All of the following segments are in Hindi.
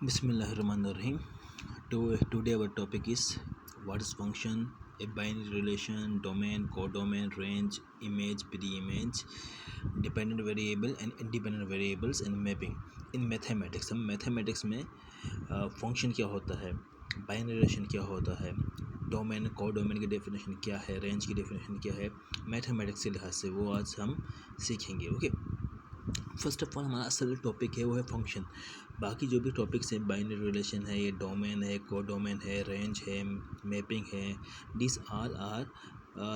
Bismillahirrahmanirrahim. Today our topic is what is function, a binary relation, domain, codomain, range, image, pre-image, dependent variable and independent variables and mapping. In mathematics, हम मैथमेटिक्स में फंक्शन क्या होता है, बाइनरी रिलेशन क्या होता है, डोमेन कोडोमेन की डेफिनेशन क्या है, रेंज की डेफिनेशन क्या है, मैथमेटिक्स के लिहाज से वो आज हम सीखेंगे. ओके, फर्स्ट ऑफ ऑल हमारा असल टॉपिक है वो है फंक्शन. बाकी जो भी टॉपिक्स हैं, बाइनरी रिलेशन है, ये डोमेन है, कोडोमेन है, रेंज है, मैपिंग है, दिस आर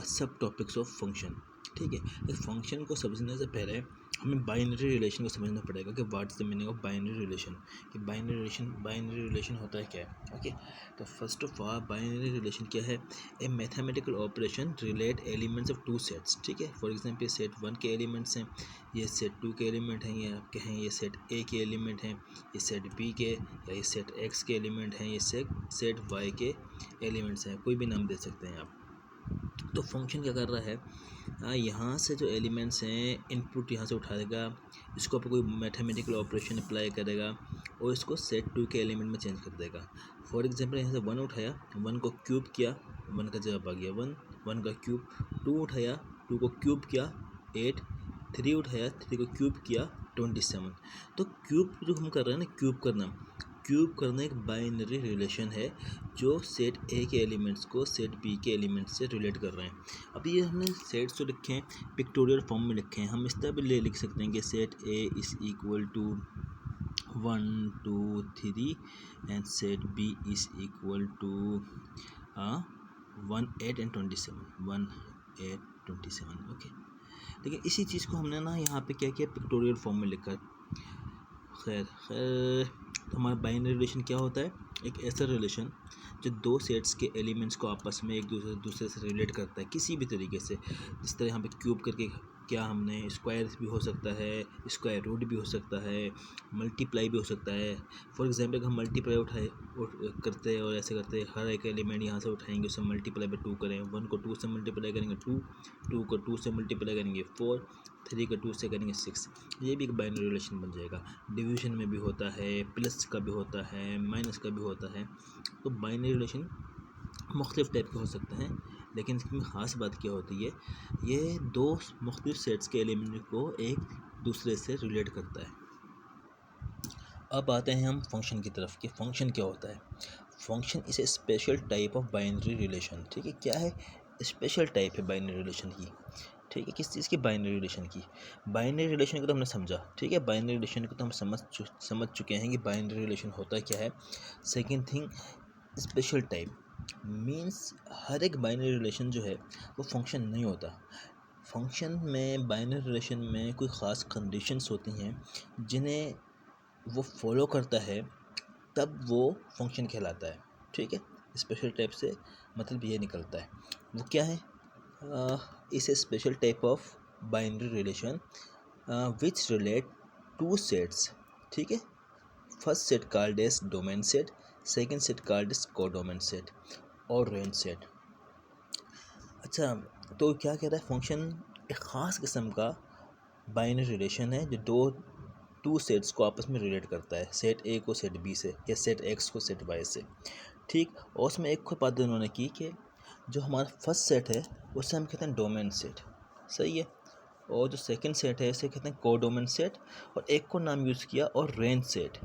सब टॉपिक्स ऑफ फंक्शन. ठीक है, इस फंक्शन को समझने से पहले हमें बाइनरी रिलेशन को समझना पड़ेगा कि what is the meaning of binary relation, कि बाइनरी रिलेशन होता है क्या है. ओके, तो first of all binary relation क्या है? ए mathematical operation relate elements of to sets. ठीक है, फॉर एग्जांपल सेट 1 के एलिमेंट्स हैं, ये सेट 2 के एलिमेंट हैं, ये आपके हैं ये सेट ए के एलिमेंट हैं, ये सेट बी के, या ये सेट एक्स के एलिमेंट हैं, ये सेट वाई के एलिमेंट्स हैं, कोई भी नाम दे सकते हैं आप. तो फंक्शन क्या कर रहा है, यहाँ से जो एलिमेंट्स हैं इनपुट यहाँ से उठाएगा, इसको ऊपर कोई मैथमेटिकल ऑपरेशन अप्लाई करेगा और इसको सेट 2 के एलिमेंट में चेंज कर देगा. फॉर एग्जांपल यहाँ से 1 उठाया, 1 को क्यूब किया, 1 का जवाब आ गया 1, 1 का क्यूब. 2 उठाया, 2 को क्यूब किया 8, 3 उठाया, 3 को क्यूब किया 27. तो क्यूब जो हम कर रहे हैं ना, क्यूब करना एक बाइनरी रिलेशन है जो सेट ए के एलिमेंट्स को सेट बी के एलिमेंट्स से रिलेट कर रहे हैं. अब ये हमने सेट्स जो लिखे हैं पिक्टोरियल फॉर्म में लिखे हैं, हम इस तरह भी लिख सकते हैं कि set A is equal to 1 2 3 and set B is equal to 1 8 and 27, 1 8 27. Okay, लेकिन इसी चीज़ को हमने ना यहाँ पे क्या किया, पिक्टोरियल फॉर्म में लिखा. खैर तो हमारा बाइनरी रिलेशन क्या होता है? एक ऐसा रिलेशन जो दो सेट्स के एलिमेंट्स को आपस में एक दूसरे से रिलेट करता है किसी भी तरीके से. जिस तरह यहाँ पे क्यूब करके क्या हमने स्क्वायर भी हो सकता है, स्क्वायर रूट भी हो सकता है, मल्टीप्लाई भी हो सकता है. फॉर एग्जांपल हम मल्टीप्लाई करते हैं और ऐसे करते हैं, हर एक एलिमेंट यहाँ से उठाएंगे, उसे मल्टीप्लाई बाय 2 करें. 1 को 2 से मल्टीप्लाई करेंगे 2, 2 को 2 से मल्टीप्लाई करेंगे 4, 3 को 2 से करेंगे 6. ये भी एक बाइनरी रिलेशन बन जाएगा. डिवीजन में भी होता है, प्लस का भी होता है, माइनस का भी होता है. तो बाइनरी रिलेशन मुख्तलिफ़ टाइप के हो सकते हैं, लेकिन इसमें ख़ास बात क्या होती है, ये दो मुख्तलिफ़ सेट्स के एलिमेंट को एक दूसरे से रिलेट करता है. अब आते हैं हम फंक्शन की तरफ कि फ़ंक्शन क्या होता है. Function is a special type of binary relation. ठीक है, क्या है? स्पेशल टाइप है बाइनरी रिलेशन की. ठीक है, किस चीज़ की? बाइनरी रिलेशन की. बाइनरी रिलेशन को तो हमने समझा. ठीक है, बाइनरी रिलेशन को तो हम समझ चुके हैं कि बाइनरी रिलेशन होता क्या है. Second thing, special type means हर एक बाइनरी रिलेशन जो है वो फंक्शन नहीं होता. फंक्शन में, बाइनरी रिलेशन में कोई ख़ास कंडीशंस होती हैं जिन्हें वो फॉलो करता है, तब वो फंक्शन कहलाता है. ठीक है, स्पेशल टाइप से मतलब ये निकलता है. वो क्या है? Is a special type of binary relation which relate two sets. ठीक है, first set called as domain set, second set called as codomain set और रेंज सेट. अच्छा, तो क्या कह रहा है, फंक्शन एक ख़ास किस्म का बाइनरी रिलेशन है जो टू सेट्स को आपस में रिलेट करता है, सेट ए को सेट बी से या सेट एक्स को सेट वाई से. ठीक, और उसमें एक खुद बात उन्होंने की कि जो हमारा फर्स्ट सेट है उसे हम कहते हैं डोमेन सेट. सही है, और जो सेकंड सेट है इसे कहते हैं कोडोमेन सेट, और एक को नाम यूज़ किया और रेंज सेट.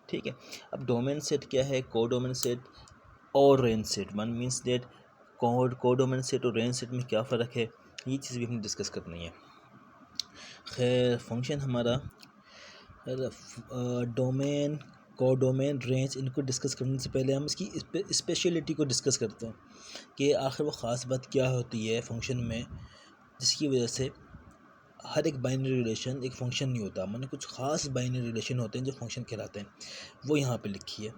ठीक है, अब डोमेन सेट क्या है, कोडोमेन सेट और range set. One means that codomain set और रेंज सेट में क्या फ़र्क है, ये चीज़ भी हमने डिस्कस करनी है. खैर, फंक्शन हमारा डोमेन, कोडोमेन, रेंज, इनको डिस्कस करने से पहले हम इसकी स्पेशलिटी को डिस्कस करते हैं कि आखिर वो ख़ास बात क्या होती है फंक्शन में जिसकी वजह से हर एक बाइनरी रिलेशन एक फंक्शन नहीं होता. माने कुछ ख़ास बाइनरी रिलेशन होते हैं जो फंक्शन कहलाते हैं, वो यहाँ पे लिखी है.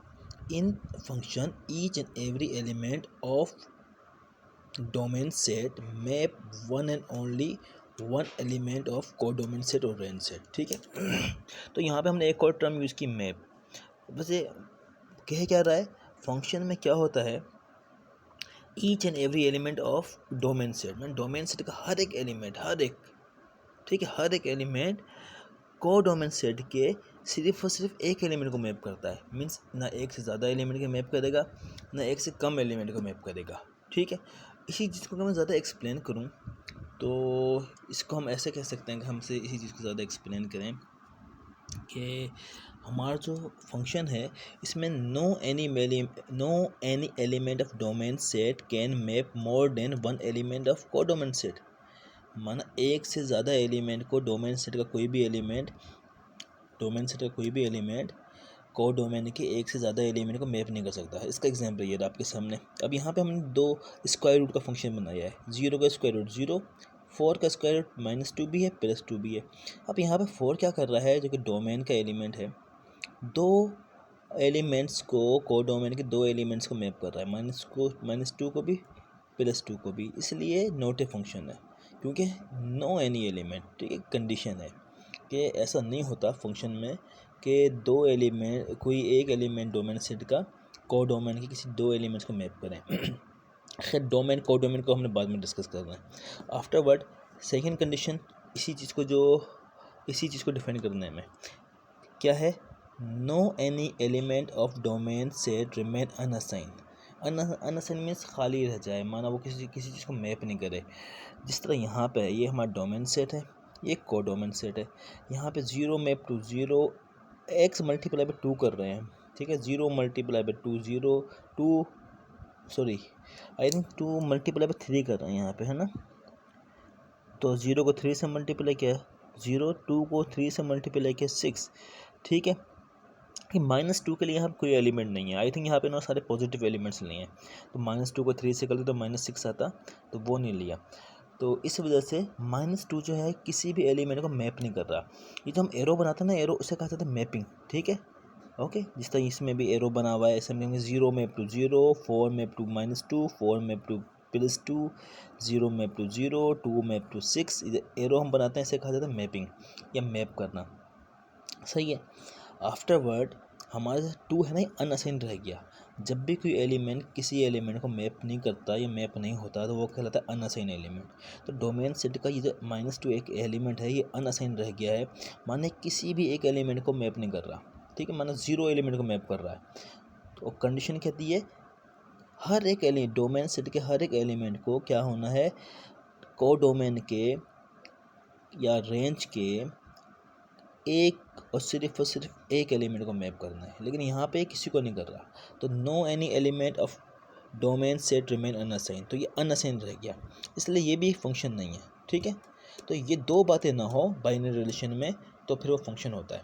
In function each and every element of domain set map one and only one element of codomain set और रेंज सेट. ठीक है, तो यहाँ पे हमने एक और टर्म यूज़ की, मैप. वैसे कह क्या रहा है, फंक्शन में क्या होता है, each and every element of domain set. मैं डोमेन सेट का हर एक एलिमेंट, ठीक है, हर एक एलिमेंट कोडोमेन सेट के सिर्फ और सिर्फ एक एलिमेंट को मैप करता है, मीन्स ना एक से ज़्यादा एलिमेंट को मैप करेगा ना एक से कम एलिमेंट को मैप करेगा। ठीक है, इसी चीज़ को अगर मैं ज़्यादा एक्सप्लेन करूँ तो इसको हम ऐसे कह सकते हैं कि हमसे इसी चीज़ को ज़्यादा एक्सप्लेन करें कि हमारा जो फंक्शन है इसमें no any element of domain set can map more than one element of को डोमेन सेट। माना एक से ज़्यादा एलिमेंट को डोमेन सेट का कोई भी एलिमेंट को डोमेन के एक से ज़्यादा एलिमेंट को मैप नहीं कर सकता है। इसका एग्जांपल ये रहा आपके सामने। अब यहाँ पे हमने दो स्क्वायर रूट का फंक्शन बनाया है, 0 का स्क्वायर रूट 0, 4 का स्क्वायर रूट -2 भी है +2 भी है। अब यहाँ पे 4 क्या कर रहा है, जो कि डोमेन का एलिमेंट है, दो एलिमेंट्स को डोमेन के दो एलिमेंट्स को मैप कर रहा है, -2 को भी +2 को भी, इसलिए नॉट ए फंक्शन है क्योंकि नो एनी एलिमेंट। ठीक है, कंडीशन है कि ऐसा नहीं होता फंक्शन में कि कोई एक एलिमेंट डोमेन सेट का को डोमेन के किसी दो एलिमेंट्स को मैप करें। खैर डोमेन को डोमेन को हमने बाद में डिस्कस करना है आफ्टरवर्ड। सेकंड कंडीशन इसी चीज़ को डिफाइन करने में क्या है, no any element of domain set remain unassign. Unassign means खाली रह जाए, माना वो किसी चीज़ को मैप नहीं करे। जिस तरह यहाँ पे है, ये हमारा डोमेन सेट है, ये को डोमेन सेट है। यहाँ पे 0 map to 0, x multiply by 2 कर रहे हैं। ठीक है, 0 multiply by 2 I think 2 multiply by 3 कर रहे हैं यहाँ पे, है ना। तो 0 को 3 से मल्टीप्लाई किया 0, 2 को 3 से मल्टीप्लाई किया 6। ठीक है, कि -2 के लिए यहाँ कोई एलिमेंट नहीं है। आई थिंक यहाँ पे ना सारे पॉजिटिव एलिमेंट्स लिए हैं, तो -2 को 3 से करते तो -6 आता, तो वो नहीं लिया। तो इस वजह से -2 जो है किसी भी एलिमेंट को मैप नहीं कर रहा। ये जो हम एरो बनाते हैं ना, एरो उसे कहा जाता है मैपिंग। ठीक है, ओके, जिस तरह इसमें भी एरो बना हुआ है, ऐसे हम कहेंगे 0 map to 0, 4 map to -2, 4 map to +2, 0 map to 0, 2 map to 6। Arrow हम बनाते हैं, इसे कहा जाता है मैपिंग या मैप करना। सही है। आफ्टरवर्ड हमारे 2 है ना, अनअसाइन रह गया। जब भी कोई एलिमेंट किसी एलिमेंट को मैप नहीं करता या मैप नहीं होता तो वो कहलाता है अनअसाइन एलिमेंट। तो डोमेन सेट का ये जो -2 एक एलिमेंट है, ये अनअसाइन रह गया है, माने किसी भी एक एलिमेंट को मैप नहीं कर रहा। ठीक है, माना 0 एलिमेंट को मैप कर रहा है। तो कंडीशन कहती है हर एक एलिमेंट, डोमेन सेट के हर एक एलिमेंट को क्या होना है, को डोमेन के या रेंज के एक और सिर्फ एक एलिमेंट को मैप करना है। लेकिन यहाँ पे किसी को नहीं कर रहा, तो no any element of domain set remain unassign, तो ये अनअसाइन रह गया, इसलिए ये भी फंक्शन नहीं है। ठीक है, तो ये दो बातें ना हो बाइनरी रिलेशन में तो फिर वो फंक्शन होता है।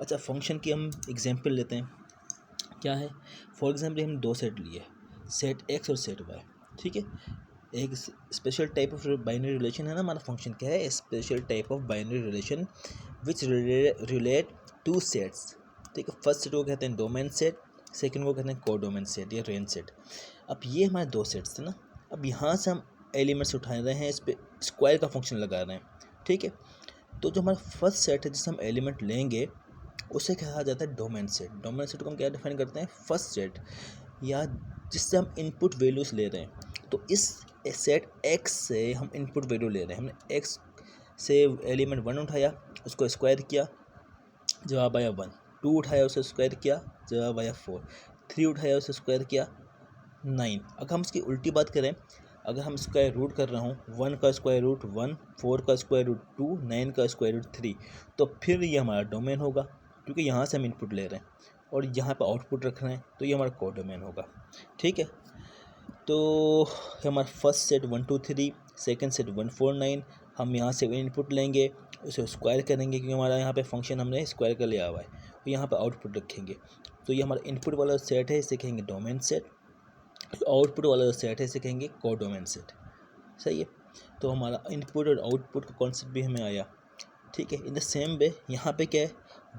अच्छा, फंक्शन की हम एग्जांपल लेते हैं। क्या है, फॉर एग्जांपल हम दो सेट लिए, सेट x और सेट y। ठीक है, एक special type of binary relation है ना हमारा फंक्शन। क्या है, special type of binary relation which relate two sets. ठीक है, फर्स्ट सेट को कहते हैं डोमेन सेट, सेकंड को कहते हैं को डोमेन सेट या रेंज सेट। अब ये हमारे दो सेट्स थे ना, अब यहाँ से हम एलिमेंट्स उठा रहे हैं, इस पर स्क्वायर का फंक्शन लगा रहे हैं। ठीक है, तो जो हमारा फर्स्ट सेट है जिससे हम एलिमेंट लेंगे उसे कहा जाता है डोमेन सेट। डोमेन सेट को हम क्या डिफाइन करते हैं, फर्स्ट सेट या जिससे हम इनपुट वैल्यूज़ ले रहे हैं। तो इस सेट x से हम इनपुट वैल्यू ले रहे हैं। हमने x से एलिमेंट 1 उठाया, उसको स्क्वायर किया, जवाब आया 1। 2 उठाया, उसे स्क्वायर किया, जवाब आया 4। 3 उठाया, उसे स्क्वायर किया 9। अगर हम इसकी उल्टी बात करें, अगर हम स्क्वायर रूट कर रहा हूँ, 1 का स्क्वायर रूट 1, 4 का स्क्वायर रूट 2, 9 का स्क्वायर रूट 3, तो फिर ये हमारा डोमेन होगा क्योंकि यहाँ से हम इनपुट ले रहे हैं और यहाँ पर आउटपुट रख रहे हैं, तो ये हमारा को डोमेन होगा। ठीक है, तो हमारा फर्स्ट सेट 1 2 3, सेकंड सेट 1 4 9, हम यहाँ से इनपुट लेंगे, उसे स्क्वायर करेंगे क्योंकि हमारा यहाँ पे फंक्शन हमने स्क्वायर कर लिया हुआ है, तो यहाँ पे आउटपुट रखेंगे। तो ये हमारा इनपुट वाला सेट है, इसे कहेंगे डोमेन सेट। आउटपुट वाला सेट है, इसे कहेंगे को डोमेन सेट। सही है, तो हमारा इनपुट और आउटपुट का कॉन्सेप्ट भी हमें आया। ठीक है, इन द सेम वे यहाँ पे क्या है,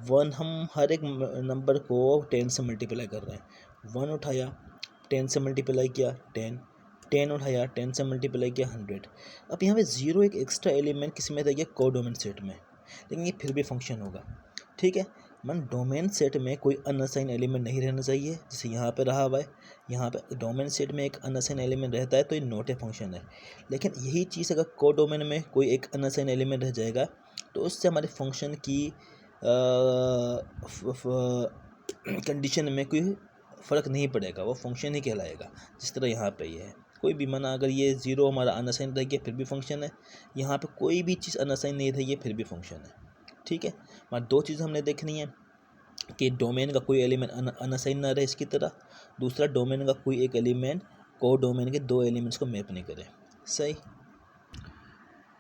1 हम हर एक नंबर को 10 से मल्टीप्लाई कर रहे हैं। 1 उठाया, 10 से मल्टीप्लाई किया 10, 10 उठाया, 10 से मल्टीप्लाई किया 100। अब यहाँ पे 0 एक एक्स्ट्रा एलिमेंट किसी में रह गया को डोमेन सेट में, लेकिन ये फिर भी फंक्शन होगा। ठीक है, मन डोमेन सेट में कोई अनअसाइन एलिमेंट नहीं रहना चाहिए, जैसे यहाँ पे रहा हुआ है। यहाँ पे डोमेन सेट में एक अनअसाइन एलिमेंट रहता है तो ये नॉट ए फंक्शन है। लेकिन यही चीज़ अगर को डोमेन में कोई एक अनअसाइन एलिमेंट रह जाएगा तो उससे हमारे फंक्शन की कंडीशन में कोई फ़र्क नहीं पड़ेगा, वो फंक्शन ही कहलाएगा। जिस तरह यहाँ पे ये है, कोई भी माना अगर ये 0 हमारा अनअसाइन रह गया फिर भी फंक्शन है, यहाँ पे कोई भी चीज़ अनअसाइन नहीं रही है फिर भी फंक्शन है। ठीक है, हमारी दो चीज़ हमने देखनी है कि डोमेन का कोई एलिमेंट अनअसाइन ना रहे इसकी तरह, दूसरा डोमेन का कोई एक एलिमेंट को डोमेन के दो एलिमेंट्स को मैप नहीं करे। सही।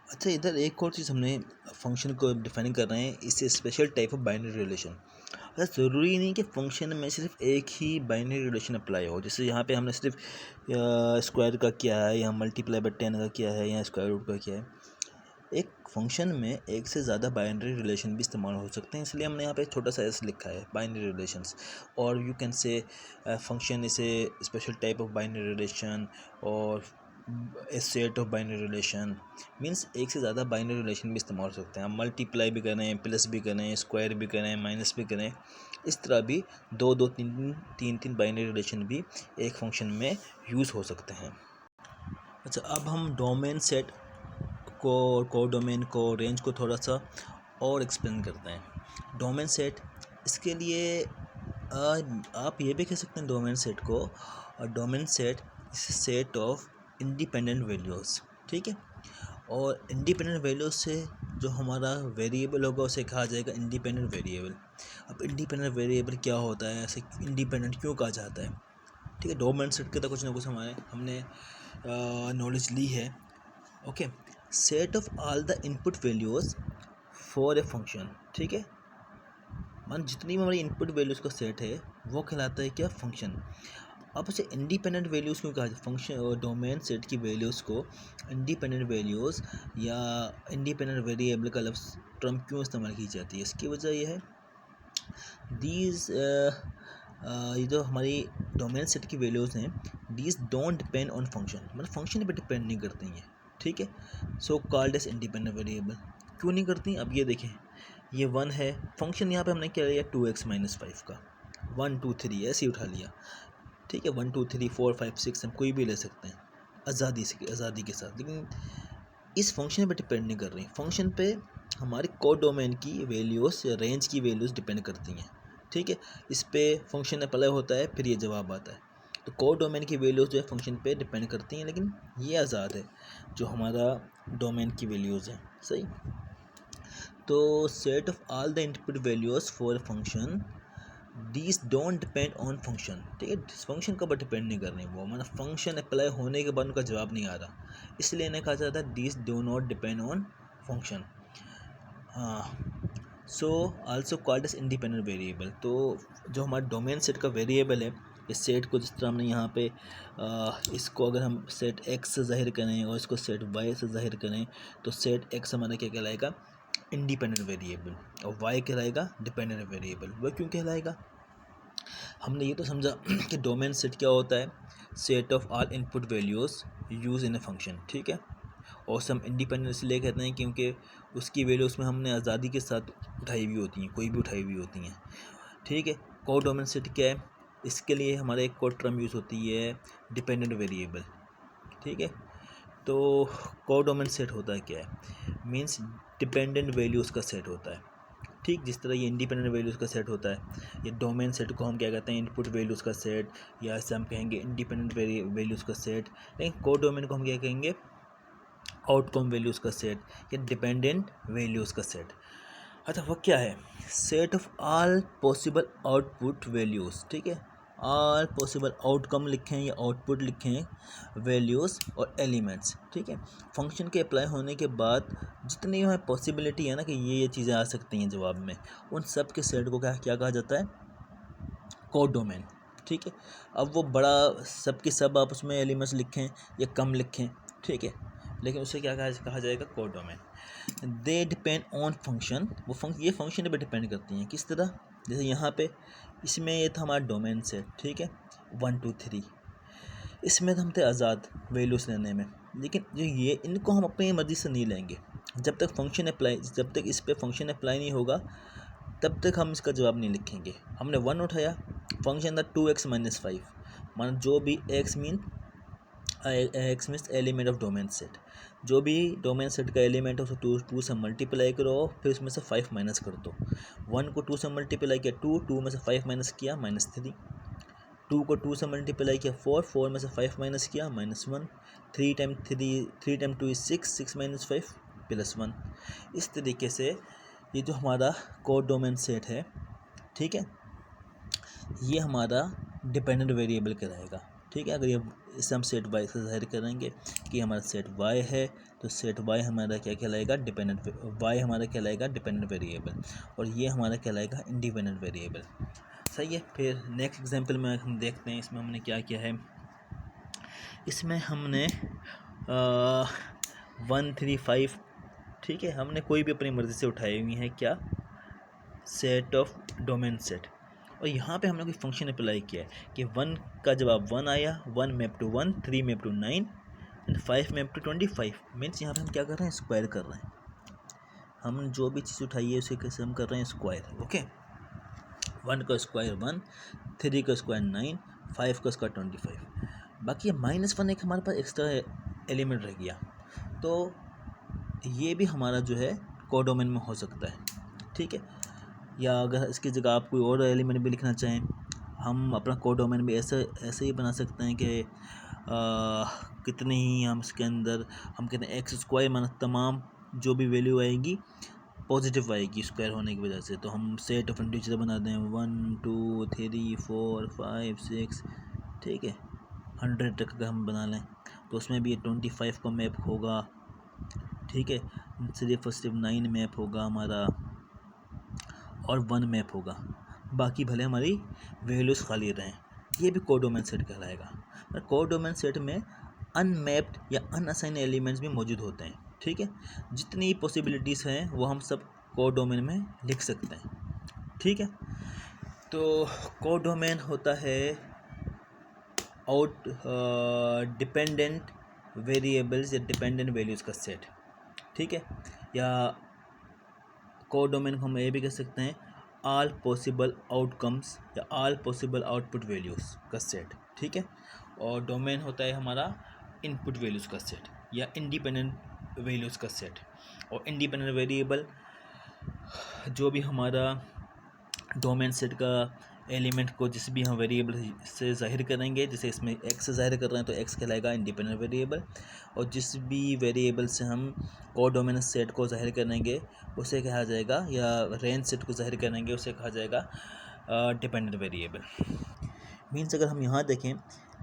अच्छा, इधर एक और चीज़ हमने फंक्शन को डिफाइन कर रहे हैं, इससे special type of binary relation. अच्छा, ज़रूरी नहीं कि फंक्शन में सिर्फ एक ही बाइनरी रिलेशन अप्लाई हो। जैसे यहाँ पे हमने सिर्फ स्क्वायर का किया है, या मल्टीप्लाई बाय 10 का किया है, या स्क्वायर रूट का किया है। एक फंक्शन में एक से ज़्यादा बाइनरी रिलेशन भी इस्तेमाल हो सकते हैं, इसलिए हमने यहाँ पे छोटा सा एस लिखा है, बाइनरी रिलेशंस। और you can say function is a special type of binary relation, और a set of binary relation means एक से ज़्यादा बाइनरी रिलेशन भी इस्तेमाल हो सकते हैं। हम मल्टीप्लाई भी करें, प्लस भी करें, स्क्वायर भी करें, माइनस भी करें, इस तरह भी दो दो तीन बाइनरी रिलेशन भी एक फंक्शन में यूज़ हो सकते हैं। अच्छा, अब हम डोमेन सेट को डोमेन को रेंज को थोड़ा सा और एक्सप्लेन करते हैं। डोमेन सेट, इसके लिए आप ये भी कह सकते हैं डोमेन सेट को, domain set set of independent values. ठीक है, और इंडिपेंडेंट वैल्यूज से जो हमारा वेरिएबल होगा उसे कहा जाएगा इंडिपेंडेंट वेरिएबल। अब इंडिपेंडेंट वेरिएबल क्या होता है, ऐसे इंडिपेंडेंट क्यों कहा जाता है? ठीक है, डोमेन सेट के तो कुछ ना कुछ हमने नॉलेज ली है। Okay, set of all the input values for a function. ठीक है, मान जितनी भी हमारी इनपुट वैल्यूज़ का सेट है वो कहलाता है क्या? फंक्शन। अब उसे इंडिपेंडेंट वैल्यूज़ क्यों कहा जाए? फंक्शन और डोमेन सेट की वैल्यूज़ को इंडिपेंडेंट वैल्यूज़ या इंडिपेंडेंट वेरिएबल का लफ्ज़ टर्म क्यों इस्तेमाल की जाती है? इसकी वजह यह है, दीज ये जो हमारी डोमेन सेट की वैल्यूज़ हैं, these don't depend on function, मतलब फंक्शन पर डिपेंड नहीं करती हैं। ठीक है, so called as independent variable. क्यों नहीं करती? अब ये देखें, ये 1 है, फंक्शन यहाँ पे हमने क्या लिया 2x - 5 का, 1 2 3 ऐसे ही उठा लिया। ठीक है, 1 2 3 4 5 6 हम कोई भी ले सकते हैं आज़ादी के साथ, लेकिन इस फंक्शन पे डिपेंड नहीं कर रही। फंक्शन पे हमारी कोड डोमेन की वैल्यूज़ या रेंज की वैल्यूज़ डिपेंड करती हैं। ठीक है, इस पे फंक्शन अप्लाई होता है, फिर ये जवाब आता है। तो कोड डोमेन की वैल्यूज़ जो है फंक्शन पे डिपेंड करती हैं, लेकिन ये आज़ाद है जो हमारा डोमेन की वैल्यूज़ हैं। सही। तो set of all the input values for function, these don't depend on function. ठीक है, फंक्शन के ऊपर डिपेंड नहीं कर रही वो, मतलब फंक्शन अप्लाई होने के बाद उनका जवाब नहीं आ रहा, इसलिए इन्हें कहा जाता है these do not depend on function. So also called as independent variable. तो जो हमारा डोमेन सेट का वेरिएबल है, इस सेट को जिस तरह हमने यहाँ पे इसको अगर हम सेट एक्स से ज़ाहिर करें और इसको सेट वाई से ज़ाहिर करें, तो सेट एक्स हमारा क्या कहलाएगा? इंडिपेंडेंट वेरिएबल, और वाई कहलाएगा डिपेंडेंट वेरिएबल। वह क्यों कहलाएगा? हमने ये तो समझा कि डोमेन सेट क्या होता है, set of all input values use in a function. ठीक है, और हम इंडिपेंडेंट इसलिए कहते हैं क्योंकि उसकी वैल्यूज़ में हमने आज़ादी के साथ उठाई हुई होती हैं, कोई भी उठाई हुई होती हैं। ठीक है, को डोमेन सेट क्या है? इसके लिए हमारे एक कोड टर्म यूज़ होती है, डिपेंडेंट वेरिएबल। ठीक है, तो को डोमेन सेट होता है क्या है? मीन्स डिपेंडेंट वैल्यूज़ का सेट होता है। ठीक, जिस तरह ये इंडिपेंडेंट वैल्यूज़ का सेट होता है, ये डोमेन सेट को हम क्या कहते हैं? इनपुट वैल्यूज़ का सेट, या इसे हम कहेंगे इंडिपेंडेंट वैल्यूज़ का सेट। लेकिन को डोमेन को हम क्या कहेंगे? आउटकम वैल्यूज़ का सेट या डिपेंडेंट वैल्यूज़ का सेट। अच्छा, वह क्या है? Set of all possible output values. ठीक है, ऑल पॉसिबल आउटकम लिखें या आउटपुट लिखें, वैल्यूज़ और एलिमेंट्स। ठीक है, फंक्शन के अप्लाई होने के बाद जितनी हमें पॉसिबिलिटी है ना कि ये चीज़ें आ सकती हैं जवाब में, उन सब के सेट को क्या कहा जाता है? Code domain. ठीक है, अब वो बड़ा सब के सब आप उसमें एलिमेंट्स लिखें या कम लिखें, ठीक है, लेकिन उसे क्या कहा जाएगा? Code domain. They depend on function, वो ये फंक्शन पे डिपेंड करती हैं। किस तरह? जैसे यहाँ पे इसमें ये था हमारा डोमेन सेट। ठीक है, 1 2 3, इसमें तो हम थे आज़ाद वैल्यूज़ लेने में, लेकिन जो ये इनको हम अपनी मर्ज़ी से नहीं लेंगे। जब तक इस पर फंक्शन अप्लाई नहीं होगा तब तक हम इसका जवाब नहीं लिखेंगे। हमने 1 उठाया, फंक्शन था 2x - 5, माना जो भी x mean x means element of domain set, जो भी डोमेन सेट का एलिमेंट है उसे टू से मल्टीप्लाई करो, फिर उसमें से 5 माइनस कर दो। 1 को 2 से मल्टीप्लाई किया 2 में से 5 माइनस किया -3, 2 को 2 से मल्टीप्लाई किया 4 में से 5 माइनस किया -1, 3 टाइम 2 इज 6 माइनस 5 +1। इस तरीके से ये जो हमारा कोड डोमेन सेट है, ठीक है, ये हमारा डिपेंडेंट वेरिएबल कहलाएगा। ठीक है, अगर ये इसे हम सेट वाई से ज़ाहिर करेंगे कि हमारा सेट वाई है, तो सेट वाई हमारा क्या कहलाएगा, डिपेंडेंट वाई हमारा कहलाएगा डिपेंडेंट वेरिएबल, और ये हमारा कहलाएगा इंडिपेंडेंट वेरिएबल। सही है। फिर नेक्स्ट एग्जांपल में हम देखते हैं इसमें हमने क्या किया है। इसमें हमने 1 3 5, ठीक है, हमने कोई भी अपनी मर्ज़ी से उठाई हुई है क्या, सेट ऑफ डोमेन सेट, और यहाँ पे हमने कोई फंक्शन अप्लाई किया है कि 1 का जवाब 1 आया, 1 map to 1, 3 map to 9 and 5 map to 25। Means यहाँ पे हम क्या कर रहे हैं, स्क्वायर कर रहे हैं। हम जो भी चीज़ उठाई है उसे कैसे हम कर रहे हैं, स्क्वायर। ओके, 1 का स्क्वायर 1, 3 का स्क्वायर 9, 5 का स्क्वायर 25। बाकी -1 एक हमारे पास एक्स्ट्रा एलिमेंट रह गया, तो ये भी हमारा जो है कोडोमेन में हो सकता है। ठीक है, या अगर इसकी जगह आप कोई और एलिमेंट भी लिखना चाहें, हम अपना कोडोमेन भी ऐसे ही बना सकते हैं कि कितने ही हम इसके अंदर हम कहते हैं एक्स स्क्वायर माना तमाम जो भी वैल्यू आएगी पॉजिटिव आएगी स्क्वायर होने की वजह से, तो हम सेट ऑफ इंटीजर बना दें 1 2 3 4 5 6, ठीक है, 100 तक का हम बना लें, तो उसमें भी 25 का मैप होगा। ठीक है, सिर्फ 9 मैप होगा हमारा और 1 मैप होगा, बाकी भले हमारी वैल्यूज़ खाली रहें। ये भी कोडोमेन सेट कहलाएगा। कोडोमेन सेट में अनमैप्ड या अनअसाइन एलिमेंट्स भी मौजूद होते हैं। ठीक है, जितनी पॉसिबिलिटीज़ हैं वो हम सब कोडोमेन में लिख सकते हैं। ठीक है, तो कोडोमेन होता है डिपेंडेंट वेरिएबल्स या डिपेंडेंट वैल्यूज़ का सेट। ठीक है, या कोडोमेन को हम ये भी कह सकते हैं ऑल पॉसिबल आउटकम्स या ऑल पॉसिबल आउटपुट वैल्यूज़ का सेट। ठीक है, और डोमेन होता है हमारा इनपुट वैल्यूज़ का सेट या इंडिपेंडेंट वैल्यूज़ का सेट। और इंडिपेंडेंट वेरिएबल जो भी हमारा डोमेन सेट का एलिमेंट को जिस भी हम वेरिएबल से ज़ाहिर करेंगे, जैसे इसमें एक्स से ज़ाहिर कर रहे हैं तो एक्स कहलाएगा इंडिपेंडेंट वेरिएबल, और जिस भी वेरिएबल से हम कोडोमेन सेट को ज़ाहिर करेंगे उसे कहा जाएगा, या रेंज सेट को ज़ाहिर करेंगे उसे कहा जाएगा डिपेंडेंट वेरिएबल। मीन्स अगर हम यहाँ देखें,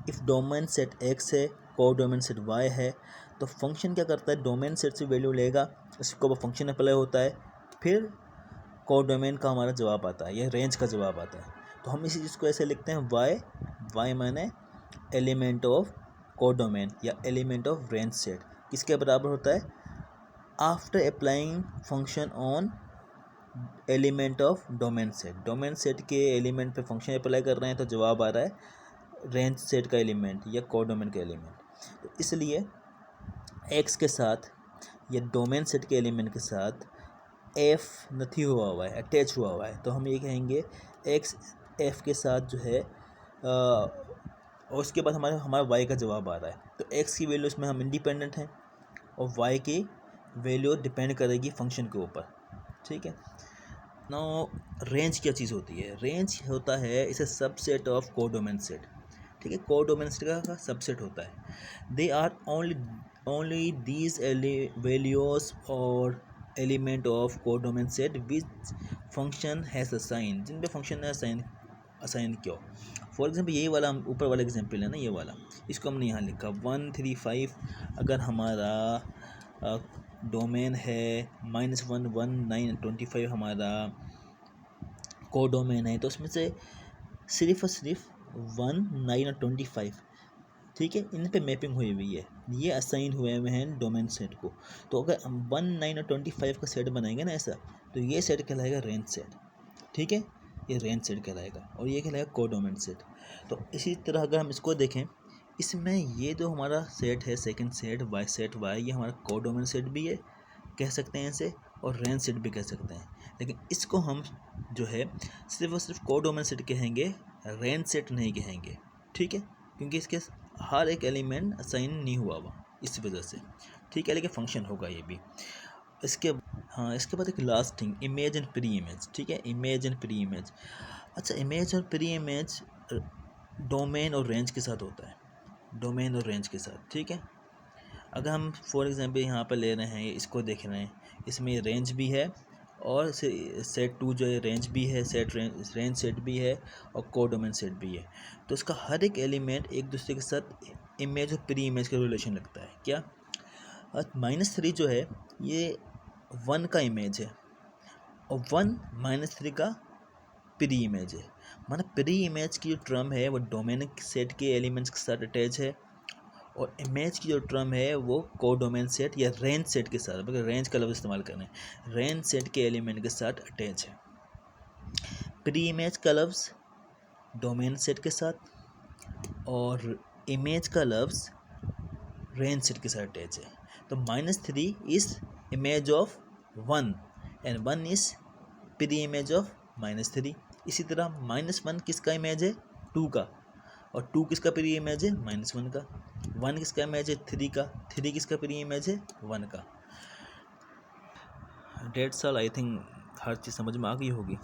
इफ़ डोमेन सेट एक्स है, कोडोमेन सेट वाई है, तो फंक्शन क्या करता है, डोमेन सेट से वैल्यू लेगा, इसको वो फंक्शन अप्लाई होता है, फिर कोडोमेन का हमारा जवाब आता है या रेंज का जवाब आता है। तो हम इसी चीज़ को ऐसे लिखते हैं वाई माने एलिमेंट ऑफ कोडोमेन या एलिमेंट ऑफ रेंज सेट, किसके बराबर होता है, after applying function on element of domain set. Domain set के एलिमेंट पे फंक्शन अप्लाई कर रहे हैं तो जवाब आ रहा है रेंज सेट का एलिमेंट या कोडोमेन का एलिमेंट। तो इसलिए एक्स के साथ या डोमेन सेट के एलिमेंट के साथ एफ नहीं हुआ है, अटैच हुआ है, तो हम ये कहेंगे एक्स एफ के साथ जो है और उसके बाद हमारा वाई का जवाब आ रहा है, तो एक्स की वैल्यू इसमें हम इंडिपेंडेंट हैं और वाई की वैल्यू डिपेंड करेगी फंक्शन के ऊपर। ठीक है, नाउ रेंज क्या चीज़ होती है, रेंज होता है इसे सबसेट ऑफ कोडोमेन सेट। ठीक है, कोडोमेन सेट का सबसेट होता है। They are only these values और element of codomain set which function has assign, जिन पे फंक्शन ने असाइन किया। फॉर एग्जांपल यही वाला हम ऊपर वाला एग्जांपल है ना, ये वाला, इसको हमने यहाँ लिखा 1 3 5। अगर हमारा डोमेन है -1 1 9 25 हमारा कोडोमेन है, तो उसमें से सिर्फ और सिर्फ 1 9 और 25, ठीक है, इन पे मैपिंग हुई हुई है, ये असाइन हुए हैं डोमेन सेट को। तो अगर हम 1 9 और 25 का सेट बनाएंगे ना ऐसा, तो ये सेट कहलाएगा रेंज सेट। ठीक है, ये रेंज सेट कहलाएगा और ये कहलाएगा कोडोमेन सेट। तो इसी तरह अगर हम इसको देखें, इसमें ये जो हमारा सेट है सेकंड सेट वाई, ये हमारा कोडोमेन सेट भी है कह सकते हैं इसे, और रेंज सेट भी कह सकते हैं। लेकिन इसको हम जो है सिर्फ और सिर्फ कोडोमेन सेट कहेंगे, रेंज सेट नहीं कहेंगे। ठीक है, क्योंकि इसके हर एक एलिमेंट असाइन नहीं हुआ हुआ इस वजह से, ठीक है, लेकिन फंक्शन होगा ये भी। इसके हाँ, इसके बाद एक last thing, image and pre image, ठीक है, इमेज एंड प्री इमेज। अच्छा, इमेज और प्री इमेज डोमेन और रेंज के साथ होता है, डोमेन और रेंज के साथ, ठीक है। अगर हम फॉर एग्जांपल यहाँ पर ले रहे हैं, इसको देख रहे हैं, इसमें रेंज भी है और सेट टू जो है रेंज भी है, रेंज सेट भी है और कोडोमेन सेट भी है। तो इसका हर एक एलिमेंट एक दूसरे के साथ इमेज और प्री इमेज का रिलेशन रखता है। क्या -3 जो है ये 1 का इमेज है और 1 -3 का प्री इमेज है। माना प्री इमेज की जो टर्म है वो डोमेन सेट के एलिमेंट्स के साथ अटैच है और इमेज की जो टर्म है वो कोडोमेन सेट या रेंज सेट के साथ, अगर रेंज का लफ्ज़ इस्तेमाल करें, रेंज सेट के एलिमेंट के साथ अटैच है। प्री इमेज का लफ्ज़ डोमेन सेट के साथ और इमेज का लफ्ज़ रेंज सेट के साथ अटैच है। तो -3 is image of 1 and 1 is pre image of -3। इसी तरह -1 किसका इमेज है? 2 का, और 2 किसका प्री इमेज है? -1 का। 1 किसका इमेज है? 3 का। 3 किसका प्री इमेज है? 1 का। डेट्स ऑल, आई थिंक हर चीज़ समझ में आ गई होगी।